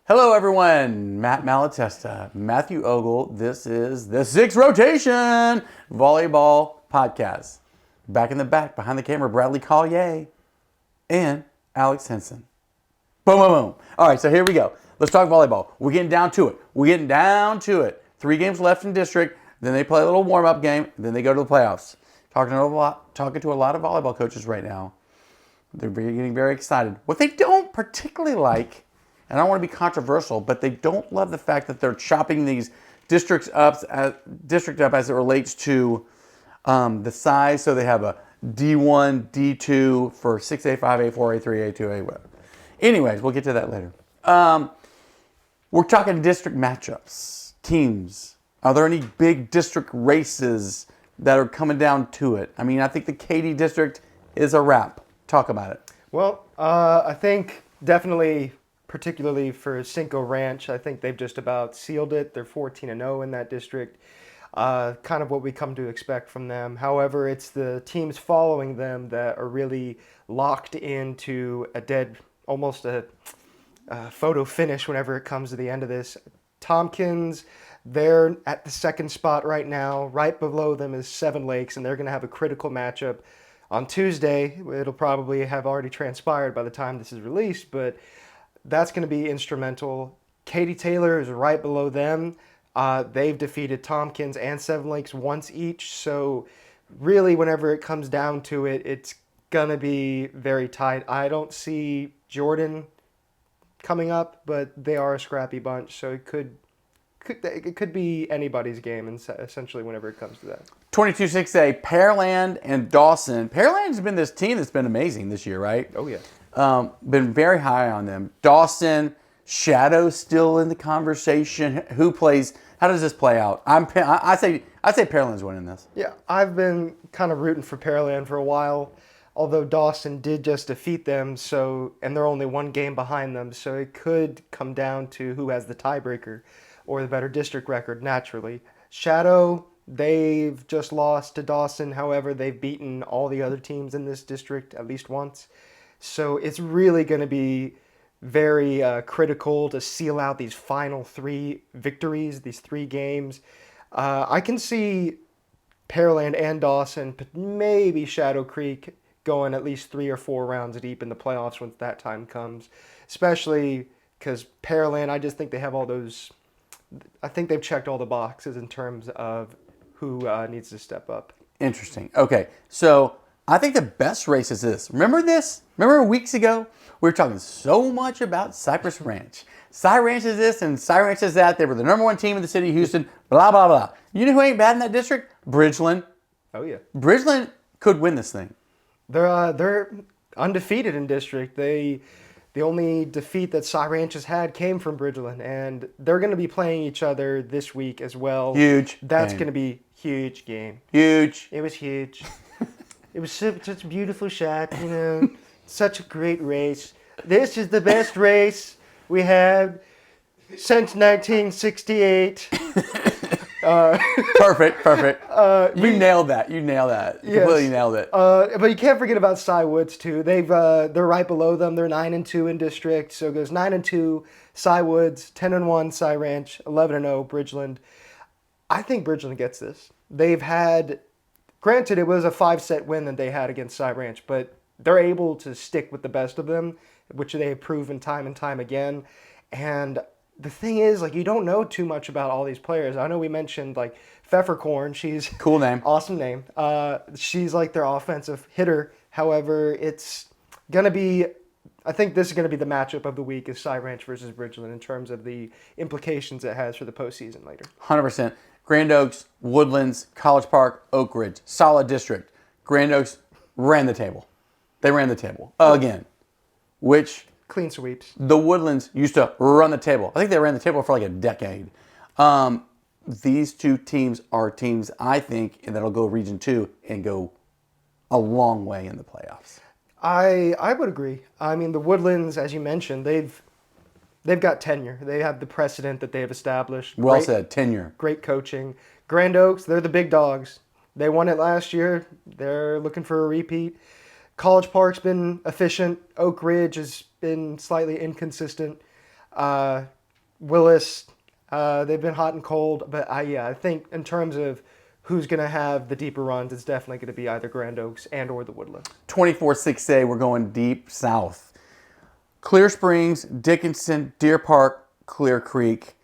Hello, everyone. Matt Malatesta, Matthew Ogle. This is the Sixth Rotation Volleyball Podcast. Back in the back, behind the camera, Bradley Collier and Alex Henson. Boom, boom, boom. All right, so here we go. Let's talk volleyball. We're getting down to it. 3 games left in district. Then they play a little warm-up game. Then they go to the playoffs. Talking to a lot of volleyball coaches right now. They're getting very excited. What they don't particularly like, and I don't want to be controversial, but they don't love the fact that they're chopping these district up as it relates to the size. So they have a D1, D2 for 6A, 5A, 4A, 3A, 2A, whatever. Anyways, we'll get to that later. We're talking district matchups, teams. Are there any big district races that are coming down to it? I mean, I think the Katy district is a wrap. Talk about it. Well, I think definitely, particularly for Cinco Ranch, I think they've just about sealed it. They're 14-0 in that district. Kind of what we come to expect from them. However, it's the teams following them that are really locked into almost a photo finish whenever it comes to the end of this. Tompkins, they're at the second spot right now. Right below them is Seven Lakes, and they're going to have a critical matchup on Tuesday. It'll probably have already transpired by the time this is released, but that's going to be instrumental. Katy Taylor is right below them. They've defeated Tompkins and Seven Lakes once each, so really whenever it comes down to it, it's going to be very tight. I don't see Jordan coming up, but they are a scrappy bunch, so it could be anybody's game, essentially, whenever it comes to that. 22-6A, Pearland and Dawson. Pearland's been this team that's been amazing this year, right? Oh, yeah. Been very high on them. Dawson, Shadow still in the conversation. Who plays? How does this play out? I say Pearland's winning this. Yeah, I've been kind of rooting for Pearland for a while, although Dawson did just defeat them, and they're only 1 game behind them, so it could come down to who has the tiebreaker or the better district record, naturally. Shadow, they've just lost to Dawson. However, they've beaten all the other teams in this district at least once. So it's really going to be very critical to seal out these final 3 victories, these 3 games. I can see Pearland and Dawson, but maybe Shadow Creek going at least 3 or 4 rounds deep in the playoffs once that time comes. Especially because Pearland, I just think they have all those... I think they've checked all the boxes in terms of who needs to step up. Interesting. Okay, so I think the best race is this. Remember this? Remember weeks ago? We were talking so much about Cypress Ranch. Cy Ranch is this and Cy Ranch is that. They were the number 1 team in the city of Houston, blah, blah, blah. You know who ain't bad in that district? Bridgeland. Oh, yeah. Bridgeland could win this thing. They're undefeated in district. The only defeat that Cy Ranch has had came from Bridgeland, and they're going to be playing each other this week as well. Huge. That's going to be huge game. Huge. It was huge. It was such a beautiful shot, such a great race. This is the best race we had since 1968. Perfect. You nailed that. You yes. Completely nailed it. But you can't forget about Cy Woods too. They're right below them. They're 9-2 in district. So it goes 9-2 Cy Woods, 10-1 Cy Ranch, 11-0 Bridgeland. I think Bridgeland gets this. Granted, it was a 5-set win that they had against Cy Ranch, but they're able to stick with the best of them, which they have proven time and time again. And the thing is, you don't know too much about all these players. I know we mentioned, Pfeffercorn. She's... Cool name. Awesome name. She's, their offensive hitter. However, it's going to be... I think this is going to be the matchup of the week is Cy Ranch versus Bridgeland in terms of the implications it has for the postseason later. 100%. Grand Oaks, Woodlands, College Park, Oak Ridge. Solid district. Grand Oaks ran the table. They ran the table. Again. Which... Clean sweeps. The Woodlands used to run the table. I think they ran the table for a decade. These 2 teams are teams, I think, that'll go Region 2 and go a long way in the playoffs. I would agree. I mean, the Woodlands, as you mentioned, they've got tenure. They have the precedent that they have established. Well said, tenure. Great coaching. Grand Oaks, they're the big dogs. They won it last year. They're looking for a repeat. College Park's been efficient. Oak Ridge has been slightly inconsistent. Willis, they've been hot and cold, but I think in terms of who's going to have the deeper runs, it's definitely going to be either Grand Oaks and or the Woodlands. 24-6A, we're going deep south. Clear Springs, Dickinson, Deer Park, Clear Creek.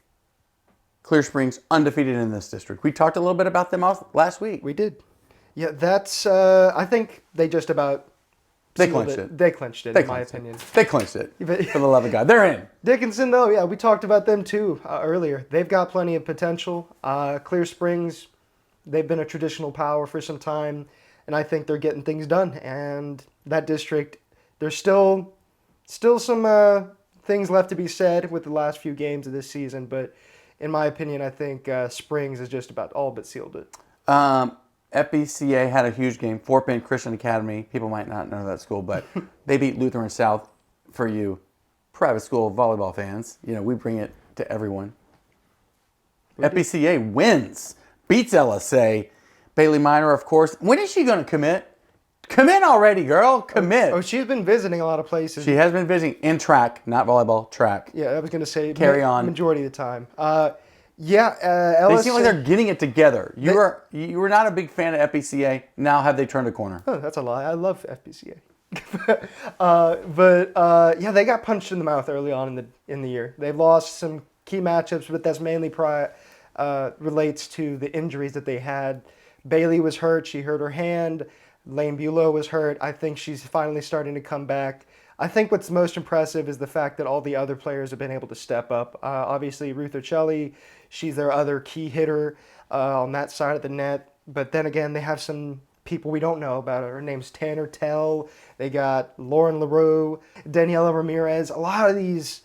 Clear Springs undefeated in this district. We talked a little bit about them last week. We did. Yeah, that's, I think they just about... They clinched it. They clinched it, in my opinion. They clinched it, for the love of God. They're in. Dickinson, though, yeah, we talked about them too earlier. They've got plenty of potential. Clear Springs, they've been a traditional power for some time, and I think they're getting things done. And that district, there's still some things left to be said with the last few games of this season, but in my opinion, I think Springs has just about all but sealed it. FBCA had a huge game. Fort Bend Christian Academy. People might not know that school, but they beat Lutheran South. For you private school volleyball fans, we bring it to everyone. FBCA wins, beats LSA. Bailey Minor, of course. When is she going to commit? Commit already, girl. Commit. Oh, she's been visiting a lot of places. She has been visiting in track, not volleyball, track. Yeah, I was going to say carry on. Majority of the time. LSA, they seem like they're getting it together. You were not a big fan of FBCA. Now have they turned a corner? Oh, that's a lie. I love FBCA. They got punched in the mouth early on in the year. They've lost some key matchups, but that's mainly relates to the injuries that they had. Bailey was hurt. She hurt her hand. Lane Bulow was hurt. I think she's finally starting to come back. I think what's most impressive is the fact that all the other players have been able to step up. Obviously, Ruth Ocelli, she's their other key hitter on that side of the net. But then again, they have some people we don't know about. Her name's Tanner Tell. They got Lauren LaRue, Daniela Ramirez. A lot of these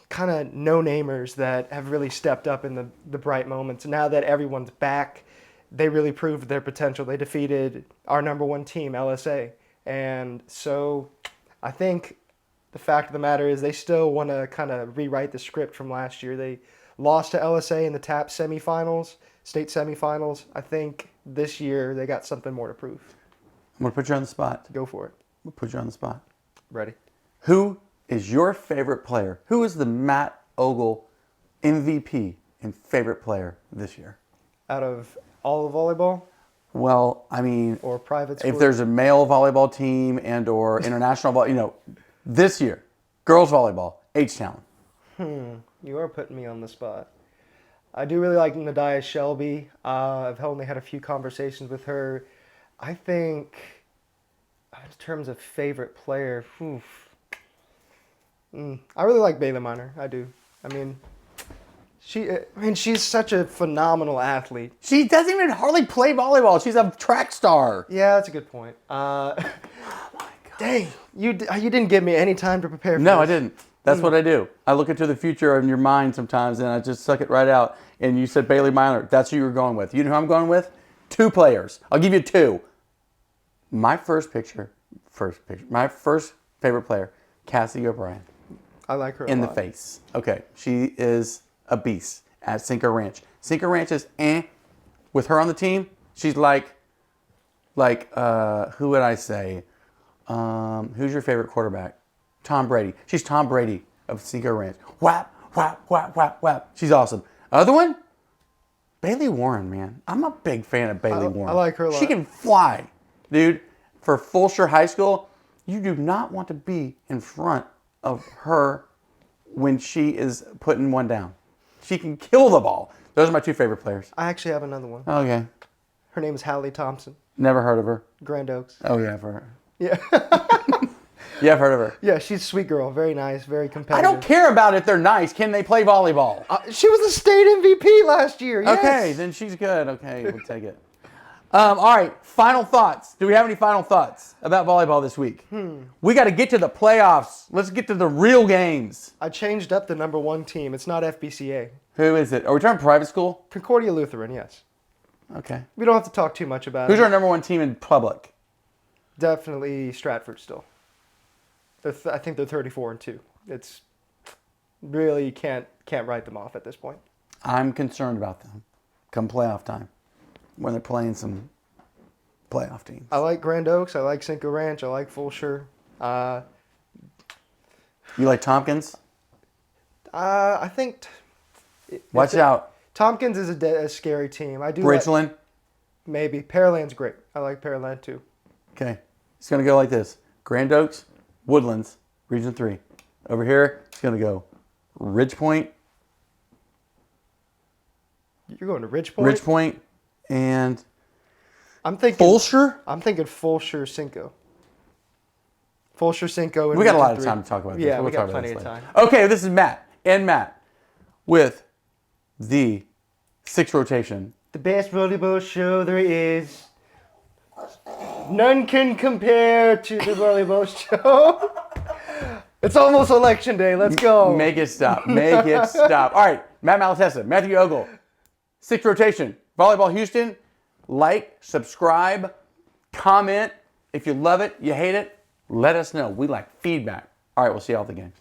kind of no-namers that have really stepped up in the bright moments. Now that everyone's back, they really proved their potential. They defeated our number one team, LSA. And so I think the fact of the matter is they still want to kind of rewrite the script from last year. They lost to LSA in the TAP semifinals, state semifinals. I think this year they got something more to prove. I'm going to put you on the spot. Go for it. I'm going to put you on the spot. Ready. Who is your favorite player? Who is the Matt Ogle MVP and favorite player this year? Out of all of volleyball? Well, I mean, or private sport? If there's a male volleyball team and or international volleyball, this year, girls volleyball, H-Town. You are putting me on the spot. I do really like Nadia Shelby. I've only had a few conversations with her. I think, in terms of favorite player, I really like Bailey Minor. I do. She's such a phenomenal athlete. She doesn't even hardly play volleyball. She's a track star. Yeah, that's a good point. Oh my God. Dang, you didn't give me any time to prepare for this. No, I didn't. That's what I do. I look into the future in your mind sometimes, and I just suck it right out. And you said Bailey Minor. That's who you were going with. You know who I'm going with? 2 players. I'll give you 2. My first favorite player, Cassie O'Brien. I like her a lot. In the face. Okay, she is a beast at Cinco Ranch. Cinco Ranch is with her on the team. She's like who would I say? Who's your favorite quarterback? Tom Brady. She's Tom Brady of Cinco Ranch. Whap, whap, whap, whap, whap. She's awesome. Other one? Bailey Warren, man. I'm a big fan of Bailey Warren. I like her a lot. She can fly. Dude, for Fulshire High School, you do not want to be in front of her when she is putting one down. She can kill the ball. Those are my 2 favorite players. I actually have another one. Okay. Her name is Hallie Thompson. Never heard of her. Grand Oaks. Oh, yeah, I've heard her. Yeah. Yeah, I've heard of her. Yeah, she's a sweet girl. Very nice, very competitive. I don't care about if they're nice. Can they play volleyball? She was the state MVP last year. Yes. Okay, then she's good. Okay, we'll take it. All right, final thoughts. Do we have any final thoughts about volleyball this week? We got to get to the playoffs. Let's get to the real games. I changed up the number 1 team. It's not FBCA. Who is it? Are we talking private school? Concordia Lutheran, yes. Okay. We don't have to talk too much about it. Who's our number 1 team in public? Definitely Stratford still. I think they're 34-2. It's really can't write them off at this point. I'm concerned about them come playoff time when they're playing some playoff teams. I like Grand Oaks. I like Cinco Ranch. I like Fulshire. You like Tompkins? I think Watch out. Tompkins is a scary team. I do Bridgeland. maybe. Pearland's great. I like Pearland too. Okay. It's going to go like this. Grand Oaks, Woodlands, Region 3. Over here, it's going to go Ridge Point. You're going to Ridgepoint? Ridge Point, and I'm thinking Fulshire. I'm thinking Fulshire Cinco. Fulshire Cinco. We got a lot of time to talk about this. Yeah, We'll we got talk about plenty this of later. time. Okay, this is Matt and Matt with the 6 rotation. The best volleyball show there is. None can compare to the volleyball show. It's almost election day. Let's go. Make it stop. Make it stop. All right, Matt Malatesta, Matthew Ogle, 6 rotation, Volleyball Houston. Like, subscribe, comment. If you love it, you hate it, let us know. We like feedback. All right, we'll see you all at the games.